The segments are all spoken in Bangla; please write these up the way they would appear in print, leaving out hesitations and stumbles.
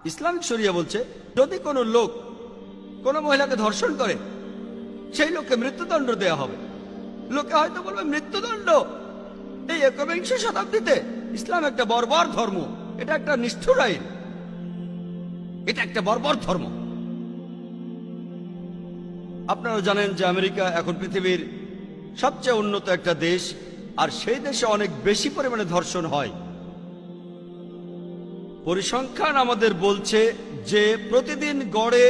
ইসলামিক শরিয়া বলছে যদি কোনো লোক কোনো মহিলাকে ধর্ষণ করে সেই লোককে মৃত্যুদণ্ড দেয়া হবে। লোকে হয়তো বলবে মৃত্যুদণ্ড এই একবিংশ শতাব্দীতে? ইসলাম একটা বর্বর ধর্ম, এটা একটা নিষ্ঠুর আইন, এটা একটা বর্বর ধর্ম। আপনারা জানেন যে আমেরিকা এখন পৃথিবীর সবচেয়ে উন্নত একটা দেশ, আর সেই দেশে অনেক বেশি পরিমাণে ধর্ষণ হয়। পরিসংখ্যান আমাদের বলছে যে প্রতিদিন গড়ে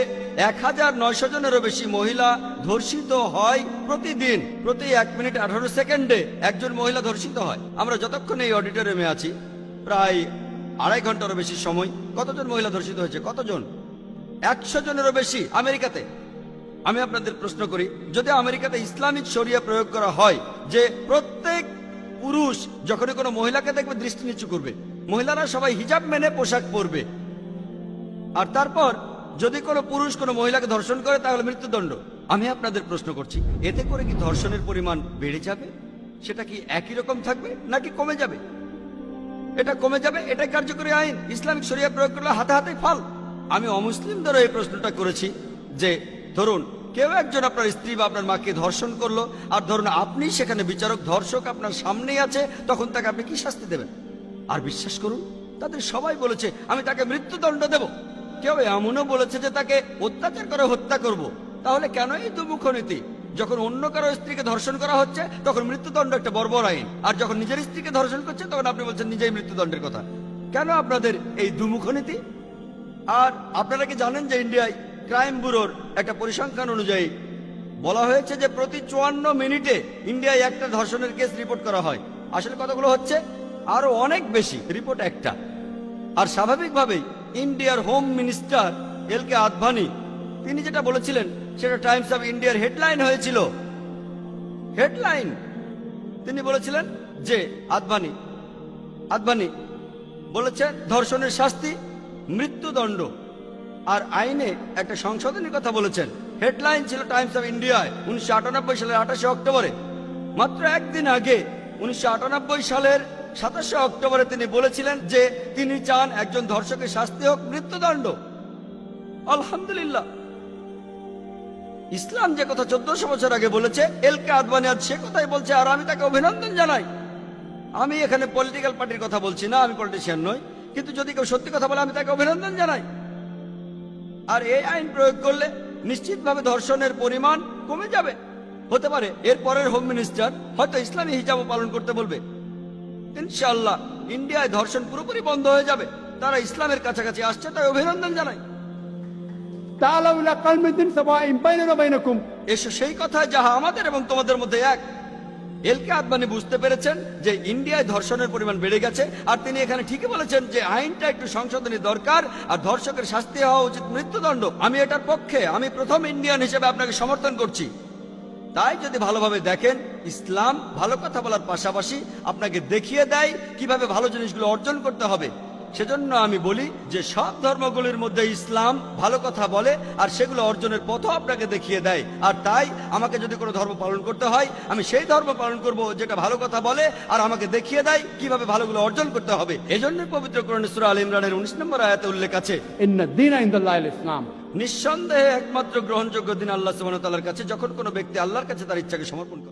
1900 জনেরও বেশি মহিলা ধর্ষিত হয় প্রতিদিন। প্রতি 1 মিনিট 18 সেকেন্ডে একজন মহিলা ধর্ষিত হয়। আমরা যতক্ষণ এই অডিটোরিয়ামে আছি প্রায় 2.5 ঘন্টারও বেশি সময় কতজন মহিলা ধর্ষিত হয়েছে? কতজন? 100 জনেরও বেশি আমেরিকাতে। আমি আপনাদের প্রশ্ন করি, যদি আমেরিকাতে ইসলামিক শরিয়া প্রয়োগ করা হয় যে প্রত্যেক পুরুষ যখনই কোনো মহিলাকে দেখবে দৃষ্টি নিচু করবে, মহিলারা সবাই হিজাব মেনে পোশাক পরবে, আর তারপর যদি কোনো পুরুষ কোনো মহিলাকে ধর্ষণ করে তাহলে মৃত্যুদণ্ড, আমি আপনাদের প্রশ্ন করছি এতে করে কি ধর্ষণের পরিমাণ বেড়ে যাবে? সেটা কি একই রকম থাকবে নাকি কমে যাবে? এটা কমে যাবে। এটাই কার্যকরী আইন। ইসলামিক শরিয়া প্রয়োগ করলে হাতে হাতে ফল। আমি অমুসলিমদেরও এই প্রশ্নটা করেছি যে ধরুন কেউ একজন আপনার স্ত্রী বা আপনার মাকে ধর্ষণ করলো, আর ধরুন আপনি সেখানে বিচারক, ধর্ষক আপনার সামনেই আছে, তখন তাকে আপনি কি শাস্তি দেবেন? আর বিশ্বাস করুন তাদের সবাই বলেছে আমি তাকে মৃত্যুদণ্ড দেব। কেউ এমনও বলেছে যে তাকে অত্যাচার করে হত্যা করব। তাহলে কেন এই দুমুখ নীতি? যখন অন্য কারো স্ত্রীকে ধর্ষণ করা হচ্ছে তখন মৃত্যুদণ্ড একটা বর্বর আইন, আর যখন নিজের স্ত্রীকে ধর্ষণ করছে তখন আপনি বলছেন নিজেই মৃত্যুদণ্ডের কথা। কেন আপনাদের এই দুমুখ নীতি? আর আপনারা কি জানেন যে ইন্ডিয়ায় ক্রাইম ব্যুরোর একটা পরিসংখ্যান অনুযায়ী বলা হয়েছে যে প্রতি 54 মিনিটে ইন্ডিয়ায় একটা ধর্ষণের কেস রিপোর্ট করা হয়। আসলে কতগুলো হচ্ছে? আরো অনেক বেশি, রিপোর্ট একটা। আর স্বাভাবিকভাবেই ইন্ডিয়ার হোম মিনিস্টার এল কে আদভানি তিনি যেটা বলেছিলেন সেটা টাইমস অফ ইন্ডিয়ার হেডলাইন হয়েছিল। হেডলাইন তিনি বলেছিলেন যে আদভানি বলেছেন ধর্ষণের শাস্তি মৃত্যুদণ্ড, আর আইনে একটা সংশোধনের কথা বলেছেন। হেডলাইন ছিল টাইমস অফ ইন্ডিয়ায় 1998 সালের 28 অক্টোবরে। মাত্র একদিন আগে 1998 সালের 27 অক্টোবরে তিনি বলেছিলেন যে তিনি চান একজন ধর্ষকের শাস্তি হোক মৃত্যুদণ্ড। আলহামদুলিল্লাহ, ইসলাম যে কথা 1400 বছর আগে বলেছে এল কে আদভানি আজ সে কথাই বলছে, আর আমি তাকে অভিনন্দন জানাই। আমি এখানে পলিটিক্যাল পার্টির কথা বলছি না, আমি পলিটিশিয়ান নই, কিন্তু যদি কেউ সত্যি কথা বলে আমি তাকে অভিনন্দন জানাই। আর এই আইন প্রয়োগ করলে নিশ্চিতভাবে ধর্ষণের পরিমাণ কমে যাবে। হতে পারে এর পরের হোম মিনিস্টার হয়তো ইসলামী হিজাবও পালন করতে বলবে। ইনশাআল্লাহ ইন্ডিয়ায় ধর্ষণ পুরোপুরি বন্ধ হয়ে যাবে। তারা ইসলামের কাছাকাছি আসছে, তাই অভিনন্দন জানাই। এসো সেই কথা যাহা আমাদের এবং তোমাদের মধ্যে এক। এল কে আদভানি বুঝতে পেরেছেন যে ইন্ডিয়ায় ধর্ষণের পরিমাণ বেড়ে গেছে, আর তিনি এখানে ঠিকই বলেছেন যে আইনটা একটু সংশোধনী দরকার, আর ধর্ষকের শাস্তি হওয়া উচিত মৃত্যুদণ্ড। আমি এটার পক্ষে, আমি প্রথম ইন্ডিয়ান হিসেবে আপনাকে সমর্থন করছি। তাই যদি ভালোভাবে দেখেন, ইসলাম ভালো কথা বলার পাশাপাশি আপনাকে দেখিয়ে দেয় কিভাবে ভালো জিনিসগুলো অর্জন করতে হবে। সেজন্য আমি বলি যে সব ধর্মগুলির মধ্যে ইসলাম ভালো কথা বলে, আর সেগুলো অর্জনের পথও আপনাকে দেখিয়ে দেয়। আর তাই আমাকে যদি কোনো ধর্ম পালন করতে হয় আমি সেই ধর্ম পালন করব যেটা ভালো কথা বলে আর আমাকে দেখিয়ে দেয় কিভাবে ভালোগুলো অর্জন করতে হবে। এজন্য পবিত্র কোরআনে সূরা আল ইমরানের 19 নম্বর আয়াতে উল্লেখ আছে, ইন্নাদ-দীনা ইনদাল্লাহিল ইসলাম। নিঃসন্দেহে একমাত্র গ্রহণযোগ্য দিন আল্লাহ সুবহানাহু ওয়া তাআলার কাছে যখন কোনো ব্যক্তি আল্লাহর কাছে তার ইচ্ছাকে সমর্পণ করে।